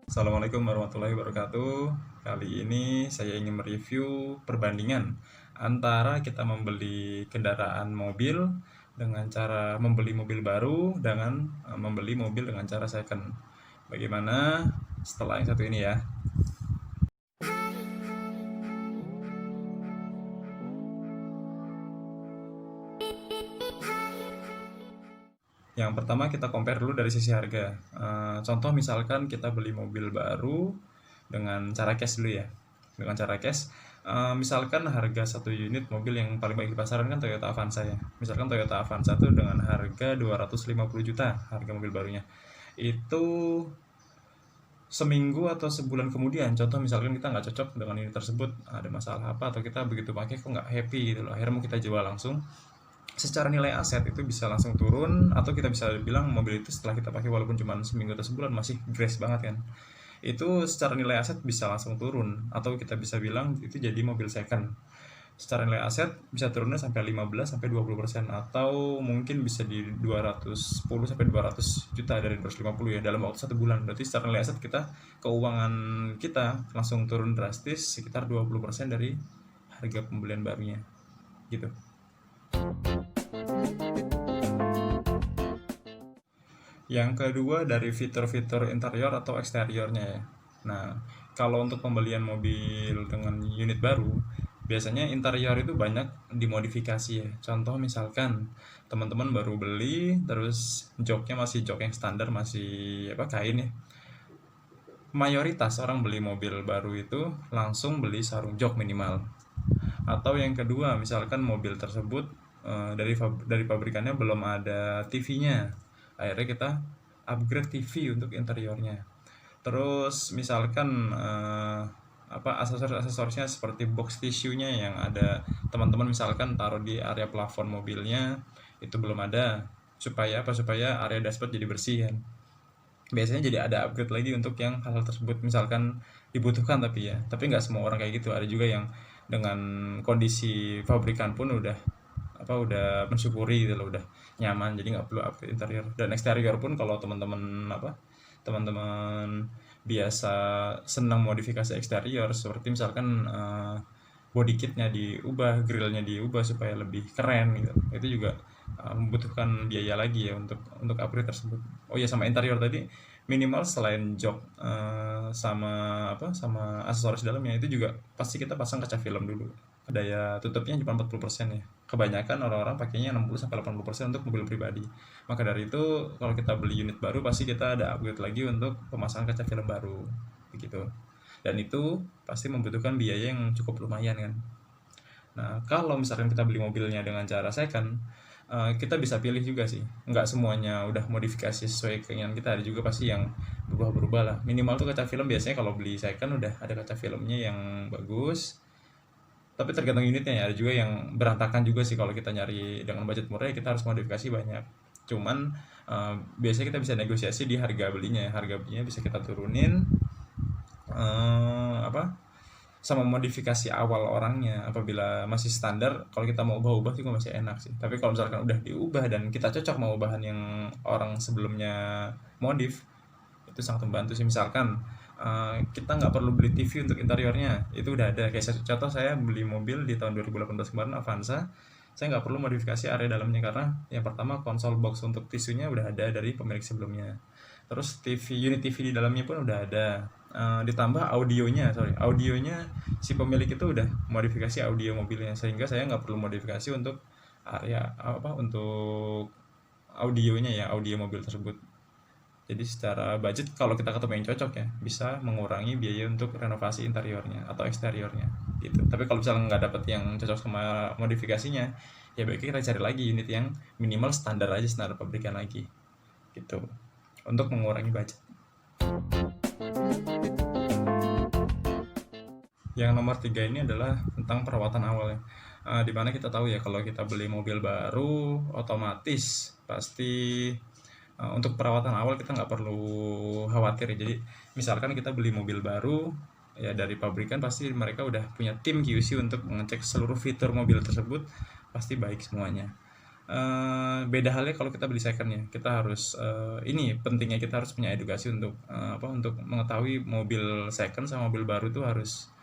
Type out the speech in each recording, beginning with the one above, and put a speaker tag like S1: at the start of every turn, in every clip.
S1: Assalamualaikum warahmatullahi wabarakatuh. Kali ini saya ingin mereview perbandingan antara kita membeli kendaraan mobil dengan cara membeli mobil baru dengan membeli mobil dengan cara second. Bagaimana setelah yang satu ini ya? Yang pertama kita compare dulu dari sisi harga. Contoh misalkan kita beli mobil baru dengan cara cash dulu ya. Dengan cara cash, misalkan harga satu unit mobil yang paling baik di pasaran kan Toyota Avanza ya. Misalkan Toyota Avanza itu dengan harga 250 juta harga mobil barunya. Itu seminggu atau sebulan kemudian, contoh misalkan kita nggak cocok dengan unit tersebut, ada masalah apa atau kita begitu pakai kok nggak happy gitu loh, akhirnya mau kita jual langsung, secara nilai aset itu bisa langsung turun, atau kita bisa bilang mobil itu setelah kita pakai walaupun cuma seminggu atau sebulan masih grace banget kan, itu secara nilai aset bisa langsung turun, atau kita bisa bilang itu jadi mobil second. Secara nilai aset bisa turunnya sampai 15 sampai 20%, atau mungkin bisa di 210 sampai 200 juta dari 250 ya dalam waktu 1 bulan. Berarti secara nilai aset kita, keuangan kita langsung turun drastis sekitar 20% dari harga pembelian barunya gitu. Yang kedua dari fitur-fitur interior atau eksteriornya ya. Nah, kalau untuk pembelian mobil dengan unit baru, biasanya interior itu banyak dimodifikasi ya. Contoh misalkan teman-teman baru beli, terus joknya masih jok yang standar, masih apa, kain ya. Mayoritas orang beli mobil baru itu langsung beli sarung jok minimal. Atau yang kedua, misalkan mobil tersebut dari pabrikannya belum ada TV-nya, akhirnya kita upgrade TV untuk interiornya. Terus misalkan apa, aksesorisnya seperti box tissue-nya yang ada, teman-teman misalkan taruh di area plafon mobilnya itu belum ada, supaya apa, supaya area dashboard jadi bersih kan. Biasanya jadi ada upgrade lagi untuk yang hal-hal tersebut, misalkan dibutuhkan, tapi nggak semua orang kayak gitu. Ada juga yang dengan kondisi pabrikan pun udah mensyukuri gitu loh, udah nyaman, jadi nggak perlu upgrade interior. Dan eksterior pun kalau teman-teman biasa senang modifikasi eksterior, seperti misalkan body kitnya diubah, grillnya diubah supaya lebih keren gitu, itu juga membutuhkan biaya lagi ya untuk upgrade tersebut. Oh ya, sama interior tadi, minimal selain jok sama sama aksesoris dalamnya, itu juga pasti kita pasang kaca film dulu. Daya tutupnya cuma 40% ya. Kebanyakan orang-orang pakainya 60 sampai 80% untuk mobil pribadi. Maka dari itu, kalau kita beli unit baru pasti kita ada upgrade lagi untuk pemasangan kaca film baru begitu. Dan itu pasti membutuhkan biaya yang cukup lumayan kan. Nah, kalau misalkan kita beli mobilnya dengan cara second, kita bisa pilih juga sih. Nggak semuanya udah modifikasi sesuai keinginan kita, ada juga pasti yang berubah-berubah lah. Minimal tuh kaca film biasanya kalau beli second udah ada kaca filmnya yang bagus. Tapi tergantung unitnya ya, ada juga yang berantakan juga sih. Kalau kita nyari dengan budget murah ya kita harus modifikasi banyak. Cuman biasanya kita bisa negosiasi di harga belinya. Harga belinya bisa kita turunin, apa, sama modifikasi awal orangnya. Apabila masih standar, kalau kita mau ubah-ubah juga masih enak sih. Tapi kalau misalkan udah diubah dan kita cocok mau ubahan yang orang sebelumnya modif, itu sangat membantu sih. Misalkan kita nggak perlu beli TV untuk interiornya, itu udah ada. Kayak contoh, saya beli mobil di tahun 2018 kemarin, Avanza, saya nggak perlu modifikasi area dalamnya karena yang pertama konsol box untuk tisunya udah ada dari pemilik sebelumnya. Terus unit TV di dalamnya pun udah ada. Ditambah audionya si pemilik itu udah modifikasi audio mobilnya, sehingga saya nggak perlu modifikasi untuk area apa, untuk audionya ya, audio mobil tersebut. Jadi secara budget, kalau kita ketemu yang cocok ya, bisa mengurangi biaya untuk renovasi interiornya atau eksteriornya gitu. Tapi kalau misalnya nggak dapet yang cocok sama modifikasinya, ya baiknya kita cari lagi unit yang minimal standar aja, standar pabrikan lagi gitu, untuk mengurangi budget. Yang nomor 3 ini adalah tentang perawatan awal ya. Dimana kita tahu ya, kalau kita beli mobil baru otomatis pasti untuk perawatan awal kita nggak perlu khawatir ya. Jadi misalkan kita beli mobil baru ya, dari pabrikan pasti mereka udah punya tim QC untuk mengecek seluruh fitur mobil tersebut, pasti baik semuanya. Beda halnya kalau kita beli second ya, kita harus ini pentingnya kita harus punya edukasi untuk untuk mengetahui mobil second sama mobil baru itu harus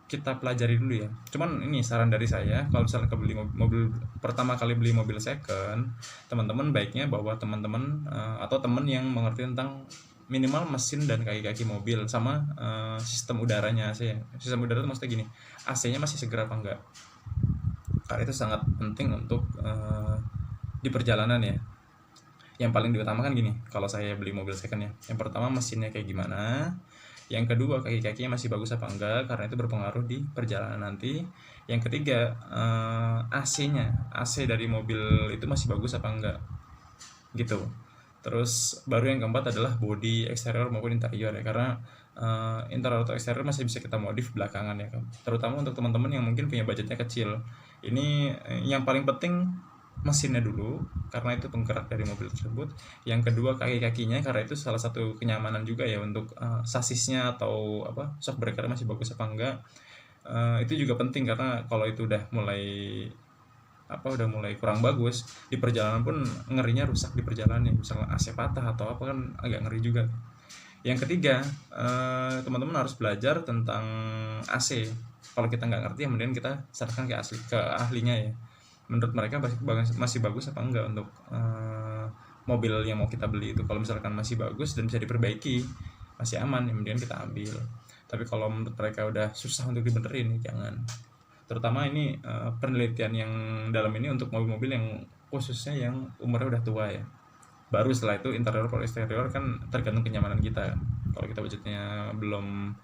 S1: kita pelajari dulu ya. Cuman ini saran dari saya, kalau misalnya beli mobil pertama kali beli mobil second, teman-teman baiknya bawa teman-teman atau teman yang mengerti tentang minimal mesin dan kaki-kaki mobil sama sistem udaranya AC. Sistem udara itu maksudnya gini, AC-nya masih seger apa enggak. Karena itu sangat penting untuk di perjalanan ya. Yang paling diutamakan gini, kalau saya beli mobil second ya, yang pertama mesinnya kayak gimana, yang kedua kaki-kakinya masih bagus apa enggak, karena itu berpengaruh di perjalanan nanti. Yang ketiga AC-nya, AC dari mobil itu masih bagus apa enggak gitu. Terus baru yang keempat adalah bodi eksterior maupun interior ya, karena interior atau eksterior masih bisa kita modif belakangan ya kan, terutama untuk teman-teman yang mungkin punya budgetnya kecil. Ini yang paling penting mesinnya dulu, karena itu penggerak dari mobil tersebut. Yang kedua kaki-kakinya, karena itu salah satu kenyamanan juga ya untuk sasisnya atau shock breaker masih bagus apa enggak. Itu juga penting, karena kalau itu udah mulai kurang bagus di perjalanan pun ngerinya rusak di perjalanan ya, misalnya AC patah atau apa kan agak ngeri juga. Yang ketiga teman-teman harus belajar tentang AC. Kalau kita nggak ngerti ya mending kita serahkan ke ahlinya ya, menurut mereka masih bagus apa enggak untuk mobil yang mau kita beli itu. Kalau misalkan masih bagus dan bisa diperbaiki, masih aman ya mendingan kita ambil. Tapi kalau menurut mereka udah susah untuk dibenerin, jangan. Terutama ini penelitian yang dalam ini untuk mobil-mobil yang khususnya yang umurnya udah tua ya. Baru setelah itu interior atau eksterior kan tergantung kenyamanan kita. Kalau kita budgetnya belum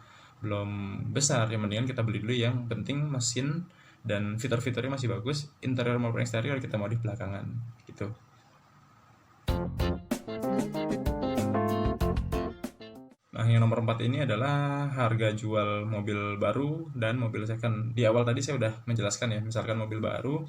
S1: besar ya mendingan kita beli dulu yang penting mesin dan fitur-fiturnya masih bagus. Interior maupun eksterior kita modif belakangan gitu. Nah, yang nomor 4 ini adalah harga jual mobil baru dan mobil second. Di awal tadi saya udah menjelaskan ya, misalkan mobil baru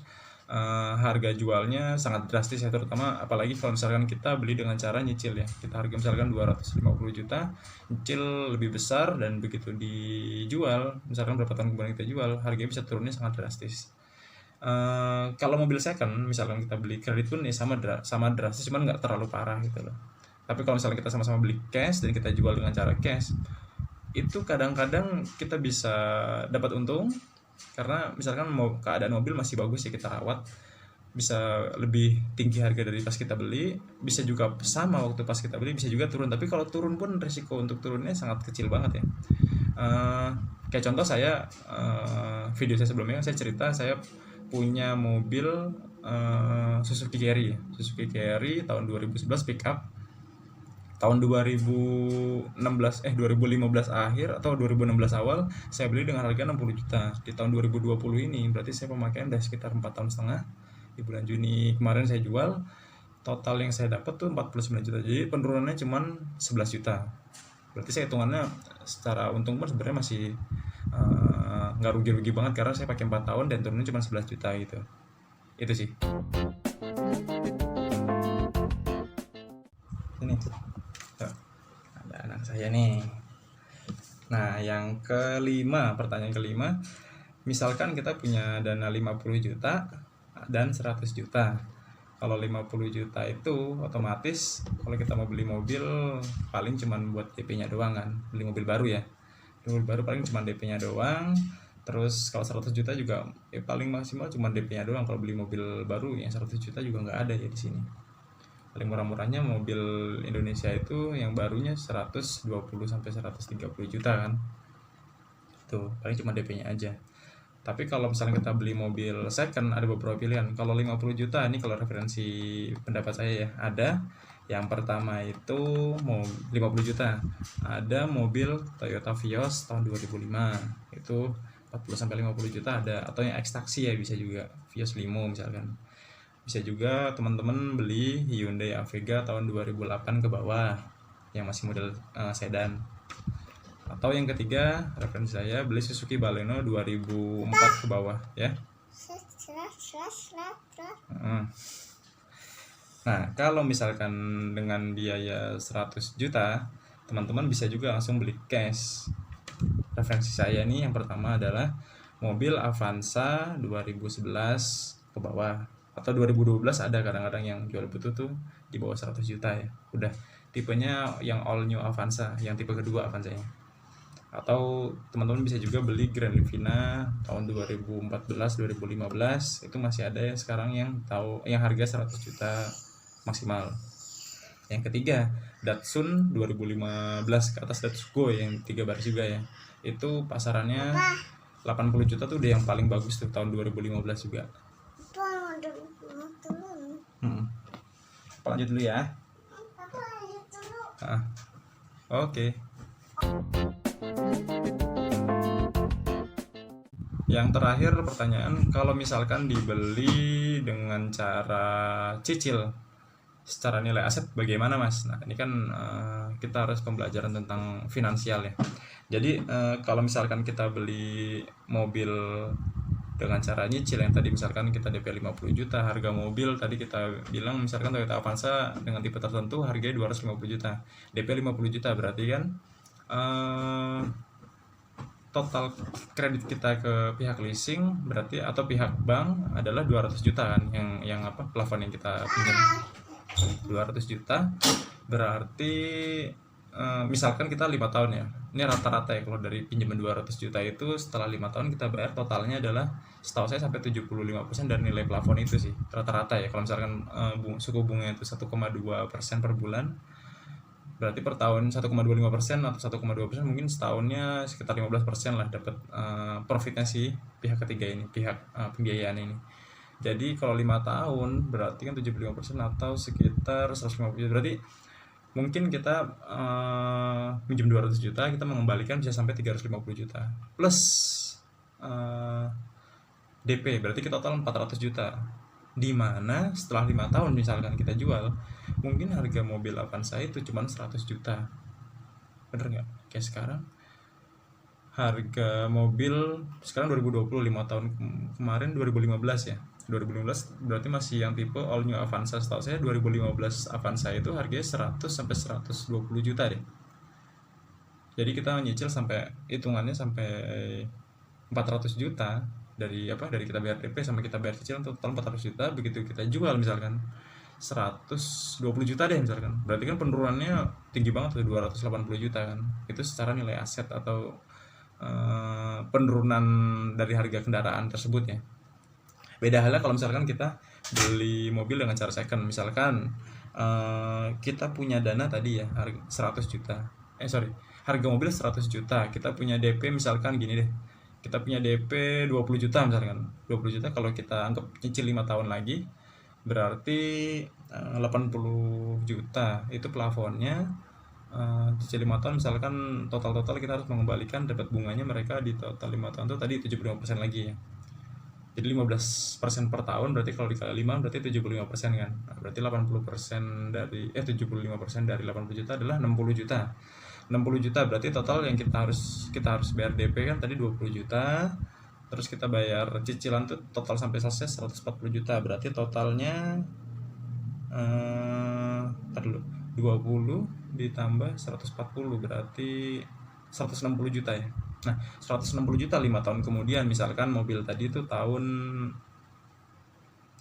S1: harga jualnya sangat drastis ya, terutama apalagi kalau misalkan kita beli dengan cara nyicil ya. Kita harga misalkan 250 juta, nyicil lebih besar, dan begitu dijual, misalkan berapa tahun kemudian kita jual, harganya bisa turunnya sangat drastis. Kalau mobil second misalkan kita beli kredit pun ya sama drastis, cuman nggak terlalu parah gitu loh. Tapi kalau misalnya kita sama-sama beli cash dan kita jual dengan cara cash, itu kadang-kadang kita bisa dapat untung, karena misalkan keadaan mobil masih bagus ya, kita rawat, bisa lebih tinggi harga dari pas kita beli, bisa juga sama waktu pas kita beli, bisa juga turun. Tapi kalau turun pun resiko untuk turunnya sangat kecil banget ya. Kayak contoh saya, video saya sebelumnya saya cerita saya punya mobil Suzuki Carry tahun 2011 pickup. Tahun 2015 akhir atau 2016 awal saya beli dengan harga 60 juta. Di tahun 2020 ini berarti saya pemakaian udah sekitar 4,5 tahun. Di bulan Juni kemarin saya jual, total yang saya dapat tuh 49 juta. Jadi penurunannya cuma 11 juta. Berarti saya hitungannya secara untung pun sebenarnya masih nggak rugi-rugi banget, karena saya pakai 4 tahun dan turunnya cuma 11 juta gitu. Itu sih. Ini ada anak saya nih. Nah, yang kelima, pertanyaan kelima, misalkan kita punya dana 50 juta dan 100 juta. Kalau 50 juta itu otomatis kalau kita mau beli mobil paling cuman buat DP-nya doang kan. Beli mobil baru ya. Mobil baru paling cuma DP-nya doang. Terus kalau 100 juta juga paling maksimal cuma DP-nya doang. Kalau beli mobil baru yang 100 juta juga nggak ada ya di sini. Paling murah-murahnya mobil Indonesia itu yang barunya 120 sampai 130 juta kan. Tuh, paling cuma DP-nya aja. Tapi kalau misalnya kita beli mobil second ada beberapa pilihan. Kalau 50 juta ini kalau referensi pendapat saya ya, ada yang pertama itu mau 50 juta. Ada mobil Toyota Vios tahun 2005. Itu 40 sampai 50 juta ada, atau yang X-Taxi ya bisa juga, Vios Limo misalkan. Bisa juga teman-teman beli Hyundai Avega tahun 2008 ke bawah yang masih model sedan. Atau yang ketiga referensi saya beli Suzuki Baleno 2004 ke bawah ya. Nah, kalau misalkan dengan biaya 100 juta, teman-teman bisa juga langsung beli cash. Referensi saya nih yang pertama adalah mobil Avanza 2011 ke bawah. atau 2012 ada kadang-kadang yang jual butuh tuh di bawah 100 juta ya. Udah tipenya yang all new Avanza, yang tipe kedua Avanza-nya. Atau teman-teman bisa juga beli Grand Livina tahun 2014 2015, itu masih ada ya sekarang yang harga 100 juta maksimal. Yang ketiga Datsun 2015 ke atas, Datsun Go yang 3 baris juga ya. Itu pasarannya 80 juta tuh udah yang paling bagus tuh tahun 2015 juga. Lanjut dulu ya. Oke. Yang terakhir pertanyaan, kalau misalkan dibeli dengan cara cicil secara nilai aset bagaimana Mas? Nah ini kan kita harus pembelajaran tentang finansial ya. Jadi kalau misalkan kita beli mobil dengan cara nyicil yang tadi misalkan kita DP 50 juta, harga mobil tadi kita bilang misalkan Toyota Avanza dengan tipe tertentu harganya 250 juta, DP 50 juta, berarti kan total kredit kita ke pihak leasing berarti atau pihak bank adalah 200 juta kan, yang apa plafon yang kita pinjam 200 juta. Berarti misalkan kita 5 tahun ya, ini rata-rata ya, kalau dari pinjaman 200 juta itu setelah 5 tahun kita bayar totalnya adalah setahu saya sampai 75% dari nilai plafon itu sih rata-rata ya. Kalau misalkan suku bunga itu 1,2% per bulan, berarti per tahun 1,25% atau 1,2%, mungkin setahunnya sekitar 15% lah dapat profitnya si pihak ketiga ini, pihak pembiayaan ini. Jadi kalau 5 tahun berarti kan 75% atau sekitar 150 juta, berarti mungkin kita minjem 200 juta, kita mengembalikan bisa sampai 350 juta plus DP, berarti kita total 400 juta. Dimana setelah 5 tahun misalkan kita jual, mungkin harga mobil Avanza itu cuma 100 juta, bener nggak? Kayak sekarang harga mobil sekarang 2020, 5 tahun kemarin 2015 ya, 2015 berarti masih yang tipe all new Avanza. Setahu saya 2015 Avanza itu harganya 100 sampai 120 juta deh. Jadi kita nyicil sampai hitungannya sampai 400 juta dari kita bayar DP sama kita bayar cicilan total 400 juta. Begitu kita jual misalkan 120 juta deh misalkan, berarti kan penurunannya tinggi banget tuh, 280 juta kan. Itu secara nilai aset atau penurunan dari harga kendaraan tersebut ya. Beda halnya kalau misalkan kita beli mobil dengan cara second, misalkan kita punya dana tadi ya harga 100 juta, harga mobil 100 juta, kita punya DP misalkan gini deh, kita punya DP 20 juta misalkan, 20 juta kalau kita anggap cicil 5 tahun lagi berarti 80 juta itu plafonnya. Cicil 5 tahun misalkan total kita harus mengembalikan, dapat bunganya mereka di total 5 tahun itu tadi 75% lagi ya. Jadi 15% per tahun, berarti kalau dikali 5 berarti 75% kan. Nah, berarti 80% dari 75% dari 80 juta adalah 60 juta. 60 juta berarti total yang kita harus bayar DP kan tadi 20 juta. Terus kita bayar cicilan tuh total sampai selesai 140 juta. Berarti totalnya 20 ditambah 140 berarti 160 juta ya. Nah 160 juta 5 tahun kemudian, misalkan mobil tadi itu tahun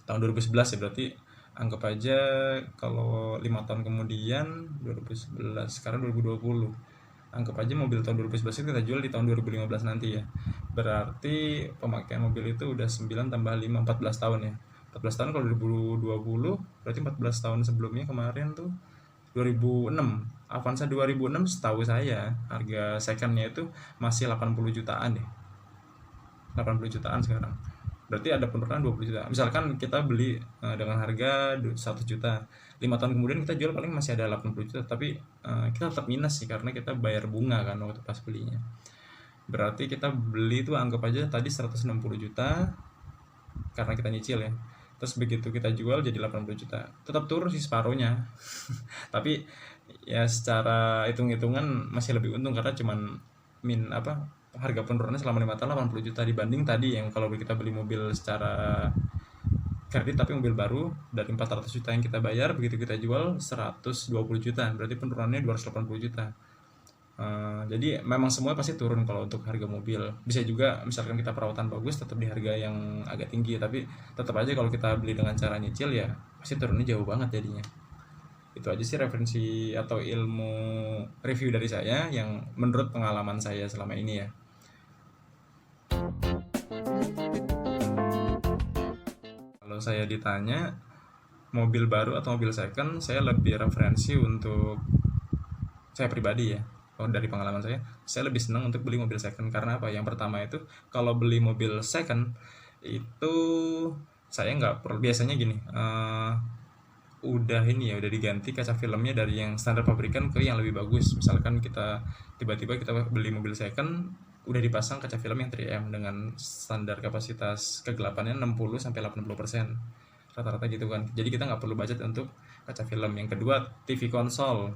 S1: 2011 ya, berarti anggap aja kalau 5 tahun kemudian 2011, sekarang 2020, anggap aja mobil tahun 2011 itu kita jual di tahun 2015 nanti ya. Berarti pemakaian mobil itu udah 9 tambah 5, 14 tahun ya. 14 tahun kalau 2020 berarti 14 tahun sebelumnya kemarin tuh 2006. Avanza 2006 setahu saya harga secondnya itu masih 80 jutaan deh, 80 jutaan sekarang. Berarti ada penurunan 20 juta. Misalkan kita beli dengan harga 1 juta, 5 tahun kemudian kita jual paling masih ada 80 juta, tapi kita tetap minus sih karena kita bayar bunga kan waktu pas belinya. Berarti kita beli itu anggap aja tadi 160 juta karena kita nyicil ya. Terus begitu kita jual jadi 80 juta, tetap turun sih separuhnya. Tapi ya secara hitung-hitungan masih lebih untung karena cuman harga penurunannya selama 5 tahun 80 juta dibanding tadi yang kalau kita beli mobil secara kredit tapi mobil baru dari 400 juta yang kita bayar, begitu kita jual 120 juta, berarti penurunannya 280 juta. Jadi memang semua pasti turun kalau untuk harga mobil. Bisa juga misalkan kita perawatan bagus tetap di harga yang agak tinggi, tapi tetap aja kalau kita beli dengan cara nyicil ya pasti turunnya jauh banget jadinya. Itu aja sih referensi atau ilmu review dari saya yang menurut pengalaman saya selama ini ya. Kalau saya ditanya mobil baru atau mobil second, saya lebih referensi untuk saya pribadi ya. Kalau dari pengalaman saya lebih senang untuk beli mobil second. Karena apa? Yang pertama itu kalau beli mobil second itu saya nggak perlu, biasanya gini, udah diganti kaca filmnya dari yang standar pabrikan ke yang lebih bagus. Misalkan kita tiba-tiba kita beli mobil second udah dipasang kaca film yang 3M dengan standar kapasitas kegelapannya 60 sampai 80% rata-rata gitu kan. Jadi kita nggak perlu budget untuk kaca film. Yang kedua, TV konsol.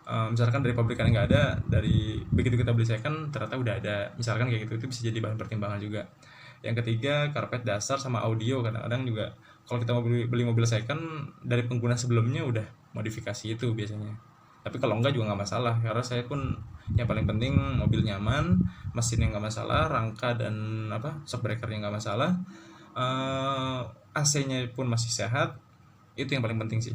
S1: Misalkan dari pabrikan nggak ada, dari begitu kita beli second ternyata udah ada, misalkan kayak gitu, itu bisa jadi bahan pertimbangan juga. Yang ketiga, karpet dasar sama audio. Kadang-kadang juga kalau kita mau beli mobil second dari pengguna sebelumnya udah modifikasi itu biasanya. Tapi kalau enggak juga nggak masalah, karena saya pun yang paling penting mobil nyaman, mesin yang nggak masalah, rangka dan shock breakernya nggak masalah, AC-nya pun masih sehat, itu yang paling penting sih.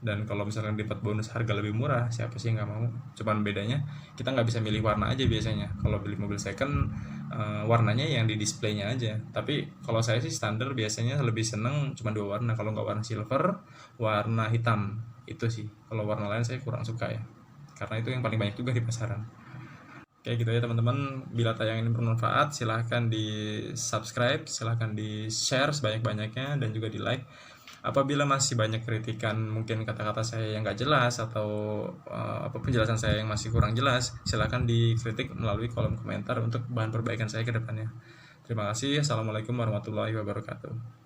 S1: Dan kalau misalkan dapat bonus harga lebih murah, siapa sih yang nggak mau? Cuman bedanya kita nggak bisa milih warna aja biasanya. Kalau beli mobil second, warnanya yang di displaynya aja. Tapi kalau saya sih standar biasanya lebih seneng cuma 2 warna. Kalau nggak warna silver, warna hitam. Itu sih. Kalau warna lain saya kurang suka ya. Karena itu yang paling banyak juga di pasaran. Kayak gitu ya teman-teman. Bila tayangan ini bermanfaat, silahkan di subscribe, silahkan di share sebanyak-banyaknya, dan juga di like. Apabila masih banyak kritikan, mungkin kata-kata saya yang nggak jelas atau penjelasan saya yang masih kurang jelas, silahkan dikritik melalui kolom komentar untuk bahan perbaikan saya ke depannya. Terima kasih. Assalamualaikum warahmatullahi wabarakatuh.